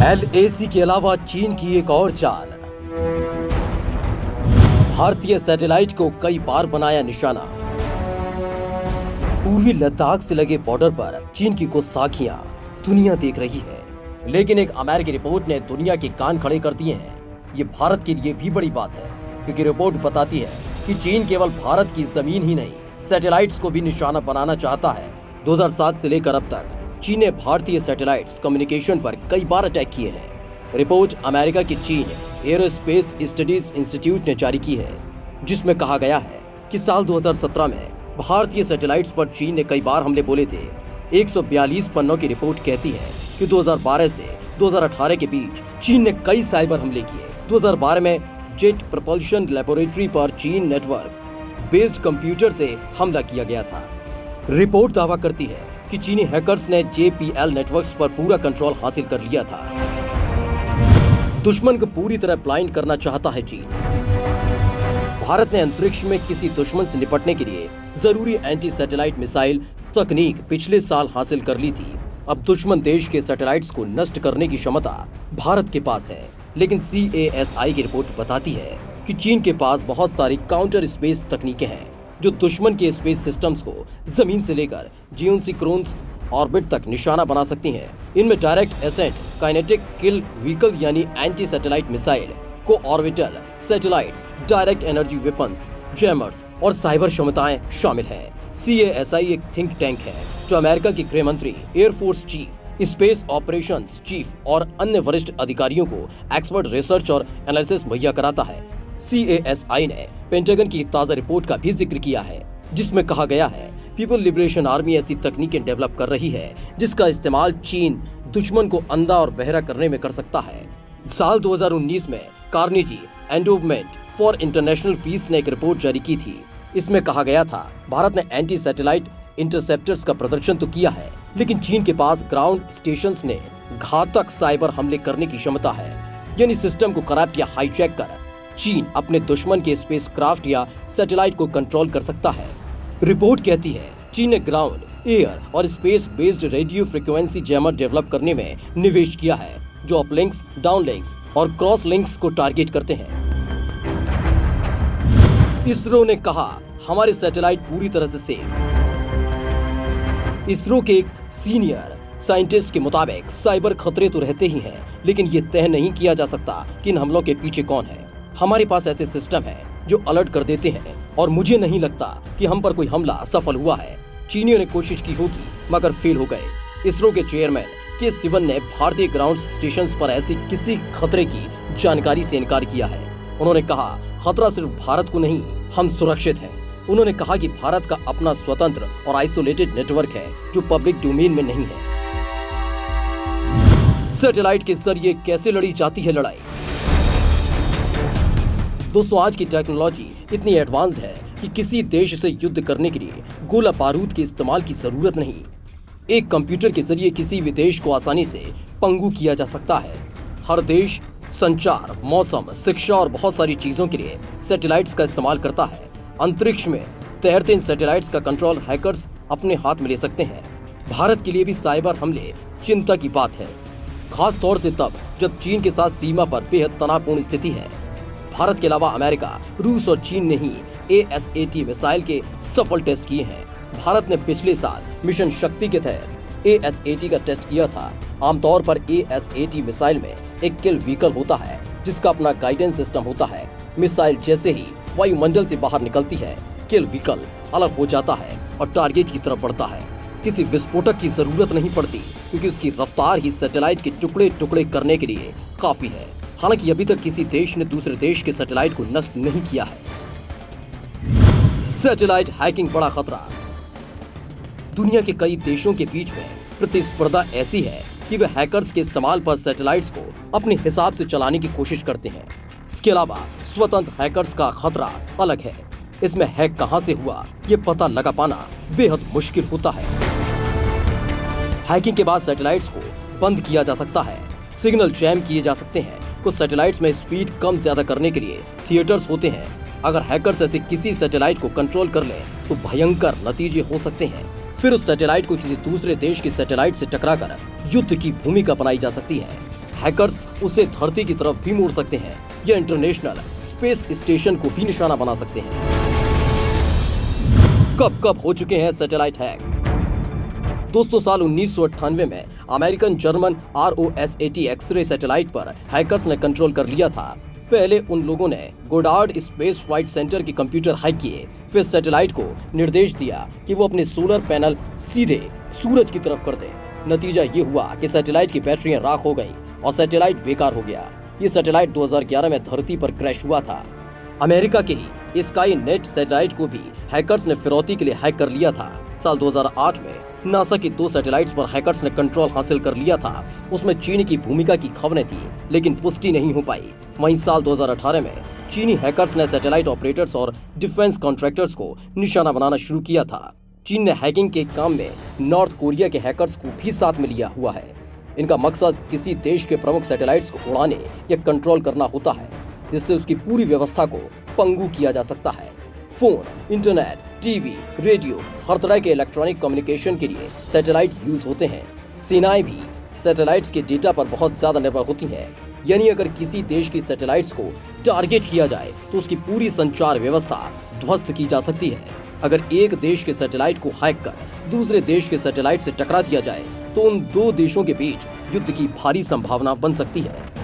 LAC के अलावा चीन की एक और चाल। भारतीय सैटेलाइट को कई बार बनाया निशाना। पूर्वी लद्दाख से लगे बॉर्डर पर चीन की गुस्ताखियां दुनिया देख रही है, लेकिन एक अमेरिकी रिपोर्ट ने दुनिया के कान खड़े कर दिए हैं। ये भारत के लिए भी बड़ी बात है, क्योंकि रिपोर्ट बताती है कि चीन केवल भारत की जमीन ही नहीं, सैटेलाइट्स को भी निशाना बनाना चाहता है। 2007 से लेकर अब तक चीन ने भारतीय सैटेलाइट्स कम्युनिकेशन पर कई बार अटैक किए हैं। रिपोर्ट अमेरिका की चीन एरोस्पेस स्टडीज इंस्टीट्यूट ने जारी की है, जिसमें कहा गया है कि साल 2017 में भारतीय सैटेलाइट्स पर चीन ने कई बार हमले बोले थे। 142 पन्नों की रिपोर्ट कहती है कि 2012 से 2018 के बीच चीन ने कई साइबर हमले किए। 2012 में जेट प्रपल्शन लेबोरेटरी पर चीन नेटवर्क बेस्ड कंप्यूटर से हमला किया गया था। रिपोर्ट दावा करती है कि चीनी हैकर्स ने JPL नेटवर्क्स पर पूरा कंट्रोल हासिल कर लिया था। दुश्मन को पूरी तरह ब्लाइंड करना चाहता है चीन। भारत ने अंतरिक्ष में किसी दुश्मन से निपटने के लिए जरूरी एंटी सैटेलाइट मिसाइल तकनीक पिछले साल हासिल कर ली थी। अब दुश्मन देश के सैटेलाइट्स को नष्ट करने की क्षमता भारत के पास है, लेकिन CASI की रिपोर्ट बताती है कि चीन के पास बहुत सारी काउंटर स्पेस तकनीकें हैं जो दुश्मन के स्पेस सिस्टम्स को जमीन से लेकर जियोसिंक्रोनस ऑर्बिट तक निशाना बना सकती हैं। इनमें डायरेक्ट एसेंट, काइनेटिक किल व्हीकल यानी एंटी सैटेलाइट मिसाइल, को orbital satellites, direct energy weapons, jammers और साइबर क्षमताएं शामिल हैं। CASI एक थिंक टैंक है जो अमेरिका के गृह मंत्री, air force chief, space operations chief और अन्य वरिष्ठ अधिकारियों को एक्सपर्ट रिसर्च और एनालिसिस मुहैया कराता है। CASI ने पेंटागन की ताज़ा रिपोर्ट का भी जिक्र किया है, जिसमें कहा गया है पीपल लिबरेशन आर्मी ऐसी तकनीकें डेवलप कर रही है जिसका इस्तेमाल चीन दुश्मन को अंधा और बहरा करने में कर सकता है। साल 2019 में Carnegie Endowment for International Peace ने एक रिपोर्ट जारी की थी। इसमें कहा गया था भारत ने एंटी सैटेलाइट इंटरसेप्टर्स का प्रदर्शन तो किया है, लेकिन चीन के पास ग्राउंड स्टेशंस ने घातक साइबर हमले करने की क्षमता है, यानी सिस्टम को करप्ट या हाईजैक कर चीन अपने दुश्मन के स्पेसक्राफ्ट या सैटेलाइट को कंट्रोल कर सकता है। रिपोर्ट कहती है चीन ने ग्राउंड, एयर और space based radio frequency jammer develop करने में निवेश किया है, जो अपलिंक्स, डाउनलिंक्स और क्रॉस लिंक्स को टारगेट करते हैं। इसरो ने कहा हमारे सैटेलाइट पूरी तरह से सेफ। इसरो के एक सीनियर साइंटिस्ट के मुताबिक साइबर खतरे तो रहते ही हैं, लेकिन ये तय नहीं किया जा सकता कि इन हमलों के पीछे कौन है। हमारे पास ऐसे सिस्टम हैं जो अलर्ट कर देते हैं, और मुझे नहीं लगता कि हम पर कोई हमला सफल हुआ है। चीनियों ने कोशिश की होगी मगर फेल हो गए। इसरो के चेयरमैन के सिवन ने भारतीय ग्राउंड स्टेशंस पर ऐसी किसी खतरे की जानकारी से इनकार किया है। उन्होंने कहा खतरा सिर्फ भारत को नहीं, हम सुरक्षित हैं। उन्होंने कहा कि भारत का अपना स्वतंत्र और आइसोलेटेड नेटवर्क है जो पब्लिक डोमेन में नहीं है। सैटेलाइट के जरिए कैसे लड़ी जाती है लड़ाई? दोस्तों, आज की टेक्नोलॉजी इतनी एडवांस्ड है कि किसी देश से युद्ध करने के लिए गोला बारूद के इस्तेमाल की जरूरत नहीं। एक कंप्यूटर के जरिए किसी भी देश को आसानी से पंगु किया जा सकता है। हर देश संचार, मौसम, शिक्षा और बहुत सारी चीजों के लिए सैटेलाइट्स का इस्तेमाल करता है। अंतरिक्ष में तैरते इन सैटेलाइट्स का कंट्रोल हैकर्स अपने हाथ में ले सकते हैं। भारत के लिए भी साइबर हमले चिंता की बात है, खास तौर से तब जब चीन के साथ सीमा पर बेहद तनावपूर्ण स्थिति है। भारत के अलावा अमेरिका, रूस और चीन ने ही ASAT मिसाइल के सफल टेस्ट किए हैं। भारत ने पिछले साल मिशन शक्ति के तहत ASAT का टेस्ट किया था। आमतौर पर ASAT मिसाइल में एक किल व्हीकल होता है जिसका अपना गाइडेंस सिस्टम होता है। मिसाइल जैसे ही वायुमंडल से बाहर निकलती है, किल व्हीकल अलग हो जाता है और टारगेट की तरफ बढ़ता है। किसी विस्फोटक की जरूरत नहीं पड़ती, क्योंकि उसकी रफ्तार ही सैटेलाइट के टुकड़े टुकड़े करने के लिए काफी है। हालांकि अभी तक किसी देश ने दूसरे देश के सैटेलाइट को नष्ट नहीं किया है। सैटेलाइट हैकिंग बड़ा खतरा। दुनिया के कई देशों के बीच में प्रतिस्पर्धा ऐसी है कि वे हैकर्स के इस्तेमाल पर सैटेलाइट्स को अपने हिसाब से चलाने की कोशिश करते हैं। इसके अलावा स्वतंत्र हैकर्स का खतरा अलग है। इसमें हैक कहां से हुआ ये पता लगा पाना बेहद मुश्किल होता है। हैकिंग के बाद सैटेलाइट्स को बंद किया जा सकता है, सिग्नल जैम किए जा सकते हैं। कुछ सैटेलाइट्स में स्पीड कम ज्यादा करने के लिए थिएटर्स होते हैं। अगर हैकर्स ऐसे किसी सैटेलाइट को कंट्रोल कर लें तो भयंकर नतीजे हो सकते हैं। फिर उस सैटेलाइट को किसी दूसरे देश की सैटेलाइट से टकराकर युद्ध की भूमिका बनाई जा सकती है। हैकर्स उसे धरती की तरफ भी मोड़ सकते हैं या इंटरनेशनल स्पेस स्टेशन को भी निशाना बना सकते हैं। कब कब हो चुके हैं सैटेलाइट हैक? दोस्तों, साल 1998 में American German ROSAT x ray satellite पर हैकर्स ने कंट्रोल कर लिया था। पहले उन लोगों ने गोडार्ड स्पेस फ्लाइट सेंटर के कंप्यूटर हैक किए, फिर सैटेलाइट को निर्देश दिया कि वो अपने सोलर पैनल सीधे सूरज की तरफ कर दे। नतीजा ये हुआ कि सैटेलाइट की बैटरियां राख हो गई और सैटेलाइट बेकार हो गया। ये सैटेलाइट 2011 में धरती पर क्रैश हुआ था। अमेरिका के ही स्काई नेट सैटेलाइट को भी हैकर्स ने फिरौती के लिए हैक कर लिया था। साल 2008 में नासा की 2 सैटेलाइट्स पर हैकर्स ने कंट्रोल हासिल कर लिया था। उसमें चीन की भूमिका की खबरें थी, लेकिन पुष्टि नहीं हो पाई। वहीं साल 2018 में चीनी हैकर्स ने सैटेलाइट ऑपरेटर्स और डिफेंस कॉन्ट्रैक्टर्स को निशाना बनाना शुरू किया था। चीन ने हैकिंग के काम में नॉर्थ कोरिया के हैकर्स को भी साथ में लिया हुआ है। इनका मकसद किसी देश के प्रमुख सैटेलाइट्स को उड़ाने या कंट्रोल करना होता है, जिससे उसकी पूरी व्यवस्था को पंगु किया जा सकता है। फोन, इंटरनेट, टीवी, रेडियो, हर तरह के इलेक्ट्रॉनिक कम्युनिकेशन के लिए सैटेलाइट यूज होते हैं। सेनाएं भी सैटेलाइट्स के डेटा पर बहुत ज्यादा निर्भर होती हैं। यानी अगर किसी देश की सैटेलाइट्स को टारगेट किया जाए तो उसकी पूरी संचार व्यवस्था ध्वस्त की जा सकती है। अगर एक देश के सैटेलाइट को हैक कर दूसरे देश के सैटेलाइट से टकरा दिया जाए तो उन 2 देशों के बीच युद्ध की भारी संभावना बन सकती है।